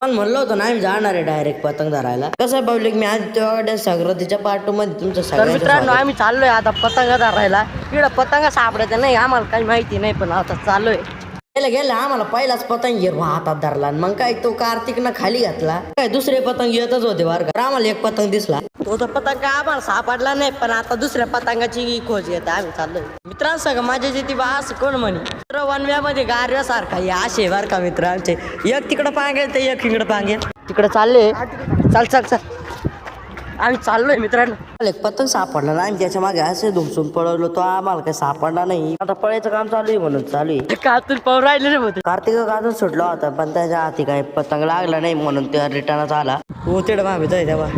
पण म्हणलं होतं ना आम्ही जाणार आहे डायरेक्ट पतंग धरायला. कसं आहे पब्लिक, मी आदित्य संक्रांतीच्या पार्ट मध्ये तुमचं तर मित्रांनो सगळ्यांचं आम्ही चाललोय आता पतंग धरायला. इकडं पतंग सापडायचं नाही आम्हाला काही माहिती नाही, पण आता चाललोय. गेलं आम्हाला पहिलाच पतंग हिरवा हातात धरला आणि मग काय तो कार्तिकनं खाली घातला. काय दुसरे पतंग येतच होते बरं का. आम्हाला एक पतंग दिसला, तो तर पतंग आम्हाला सापडला नाही, पण आता दुसऱ्या पतंगाची खोज येते. आम्ही चाललोय मित्रांसंग माझ्या जे ती बास कोण म्हणे तर वनव्यामध्ये गारव्यासारखा हे असे बर का मित्र आमचे. एक तिकडं पांगेल तर एक इकडं पांगेल. तिकडं चालले. चल चल चल आम्ही चाललोय मित्रांनो. एक पतंग सापडला ना, आम्ही त्याच्या मागे असे धुमसून पळवलो, तो आम्हाला काही सापडला नाही. आता पळायचं काम चालू आहे म्हणून चालू आहे. कातून पाहून राहिले रे होते. कार्तिक काजून सुटला होता पण त्याच्या हाती काही पतंग लागला नाही म्हणून त्या रिटर्नच आला. हो तिकडं मागे जाय तेव्हा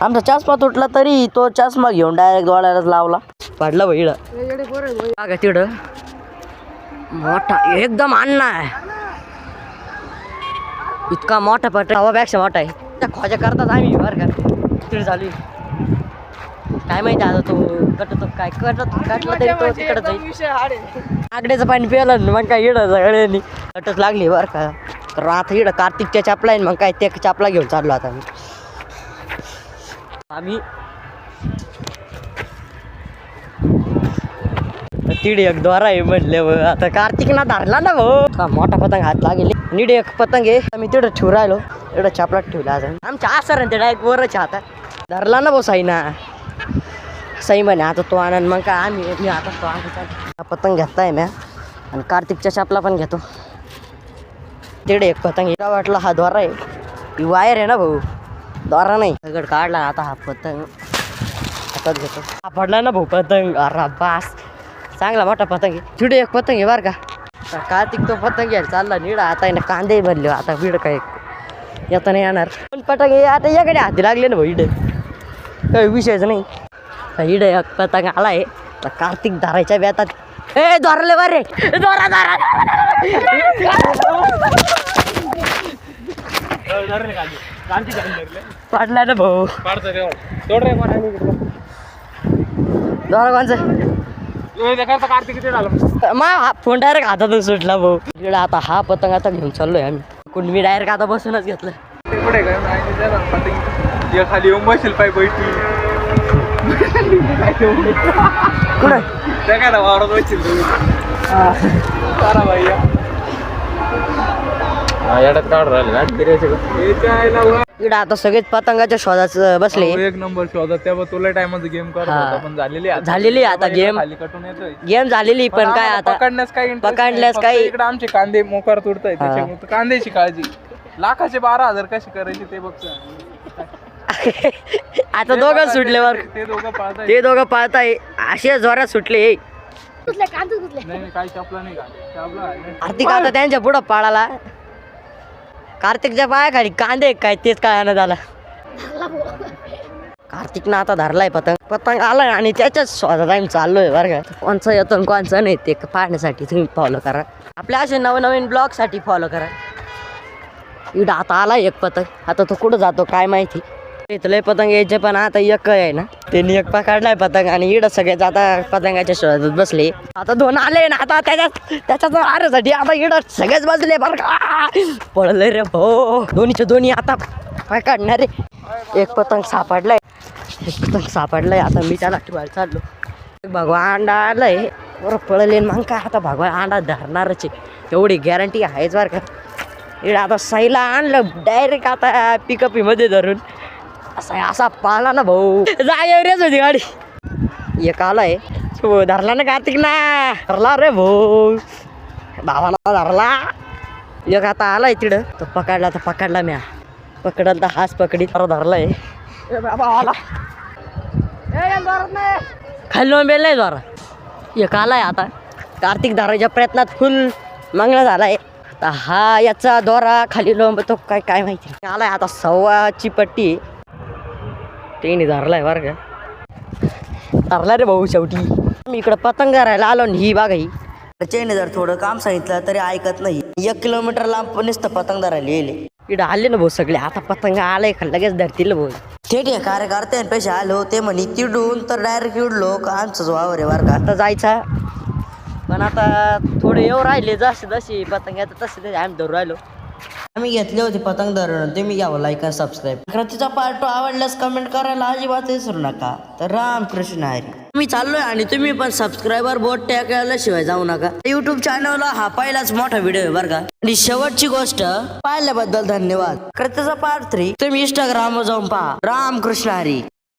आमचा चष्मा तुटला तरी तो चष्मा घेऊन डायरेक्ट डोळ्यालाच लावला. पडला बैड तिकडं मोठा एकदम अण्णा आहे. इतका मोठा पट हवापेक्षा मोठा आहे. त्या खोजा करतात आम्ही बरं का. तिकडे चालू आहे. काय माहिती आता तो कटतो काय कटला तरी तो तिकडं जाईल. आगड्याचं पाणी प्यायलं मग काय इडं सगळ्यांनी कटच लागली बरं का. तर आता इडं कार्तिकच्या चापला आहे मग काय त्या चापला घेऊन चाललो आता आम्ही तिडे एक द्वारा आहे म्हटल्यावर आता कार्तिक ना धरला ना भाऊ. मोठा पतंग हात लागेल. नीड एक पतंग आहे मी तिथं ठेवून राहिलो. एवढं चापलात ठेवला आज आमच्या आसर ते डायरेक्ट वरच्या हातात धरला ना भाऊ. साई ना साई म्हणे आता तो आनंद मग काय आम्ही मी आता तो हा पतंग घेताय म्या आणि कार्तिकच्या चापला पण घेतो. तिकडे एक पतंग एका वाटला हा द्वारा आहे. ही वायर आहे ना भाऊ, द्वारा नाही. दगड काढला आता हा पतंग हातात घेतो. हा पडला ना भाऊ पतंग. अरे बास चांगला मोठा पतंग आहे. तिकडे एक पतंग आहे बरं का. कार्तिक तो पतंग घ्यायला चालला निडा. आता आहे ना कांदे भरले आता बीड काय येता नाही येणार. पण पतंग आता याकडे हाती लागले ना भाऊ. इडे काही विषयच नाही. इडे एक पतंग आला आहे तर कार्तिक धरायच्या बेतात ए धरले बरे दोरा धरा पडला ना भाऊ. दोरा कोणचं मा फोन डायरेक्ट हातातून सुटला भाऊ. इकडे आता हा पतंग आता घेऊन चाललोय आम्ही. कोण मी डायरेक्ट आता बसूनच घेतलं. खाली येऊन बसेल पाय बैठी कुठं त्या काय वावरात बसशील काढ राहिले इकडे आता सगळेच पतंगाच्या शोधात बसले. एक नंबर शोधा तेव्हा तुला टायमाचं गेम करत होता पण झालेली आता गेम खाली कटून येतोय. गेम झालेली पण काय आता पकडण्यास काही इकडे आमचे कांदे मोकार तुडताय त्याच्यामुळे कांद्याची काळजी. लाखाचे 12,000 कशी करायची ते बघतो. आता दोघं सुटले वर ते दोघं पाळताय असे जोरात सुटले. नाही काही चपला नाही कार्तिक आता त्यांच्या पुढं पाळाला. कार्तिकच्या पायाखाली कांदे काय तेच काय आणत आला. कार्तिकनं आता धरलाय पतंग. पतंग आलाय आणि त्याच्याच शोधात आम्ही चाललोय बरं का. कोणचं येतं कोणचं नाही ते पाहण्यासाठी तुम्ही फॉलो करा. आपल्या असे नवनवीन ब्लॉगसाठी फॉलो करा. इकडं आता आलाय एक पतंग. आता तो कुठं जातो काय माहिती. इथले पतंग यायचे पण आता एक आहे ना त्यांनी एक पकडलाय पतंग आणि इकडं सगळेच आता पतंगाच्या शोधात बसले. आता दोन आले ना आता त्याच्याच आरेसाठी आता इकडं सगळेच बसले बरं का. पळले रे भाऊ. दोन्हीचे दोन्ही आता पकडणार रे. एक पतंग सापडलाय. एक पतंग सापडलाय आता मी त्याला ठेवायला चाललो. भगवा अंडा आलाय बरं पळले मग काय आता भगवा अंडा धरणारच आहे तेवढी गॅरंटी आहेच बरं का. इकडं आता साईला आणलं डायरेक्ट आता पिकअपी मध्ये धरून असा पाळला ना भाऊ. जागेवरच होती गाडी. एक आलाय धरला ना कार्तिक ना. धरला रे भाऊ भावाला धरला. एक आता आलाय तिकडं तो पकडला तर पकडला म्या. पकडला तर हाच पकडी धरलाय. खाली लोंबेल नाही द्वारा. एक आलाय आता कार्तिक धरायच्या प्रयत्नात फुल मंगळ झालाय. आता हा याचा दोरा खाली लोंबतो काय काय माहिती. आलाय आता 1.25 पट्टी त्याने धरलाय बरं का. धरला रे भाऊ शेवटी. मी इकडं पतंग धरायला आलो ही बघा. ही त्याच्याने जर थोडं काम सांगितलं तरी ऐकत नाही. 1 किलोमीटर लांब पण नुसतं पतंग धरायला येईल. इकडं आले ना भाऊ सगळे. आता पतंग आलाय लगेच धरतील भाऊ. ठीक आहे कार्यकर्ते पैसे आलो ते म्हणे तिडून तर डायरेक्ट उडलो का आमचं वावर आहे बरं का. आता जायचा पण आता थोडे येऊ राहिले जसे जशी पतंग येतात तसे आम्ही धरू राहिलो. आम्ही घेतले होते पतंग धरण तुम्ही घ्यावं लाईक आणि सबस्क्राईब. कृतीचा पार्ट आवडल्यास कमेंट करायला अजिबात विसरू नका. तर रामकृष्ण हरी. मी चाललोय आणि तुम्ही पण सबस्क्रायबर बोट टाकायला शिवाय जाऊ नका. युट्यूब चॅनलला हा पहिलाच मोठा व्हिडिओ आहे बरं का. आणि शेवटची गोष्ट पाहिल्याबद्दल धन्यवाद. कृतीचा पार्ट 3 तुम्ही इंस्टाग्रामवर जाऊन पहा. रामकृष्ण हरी.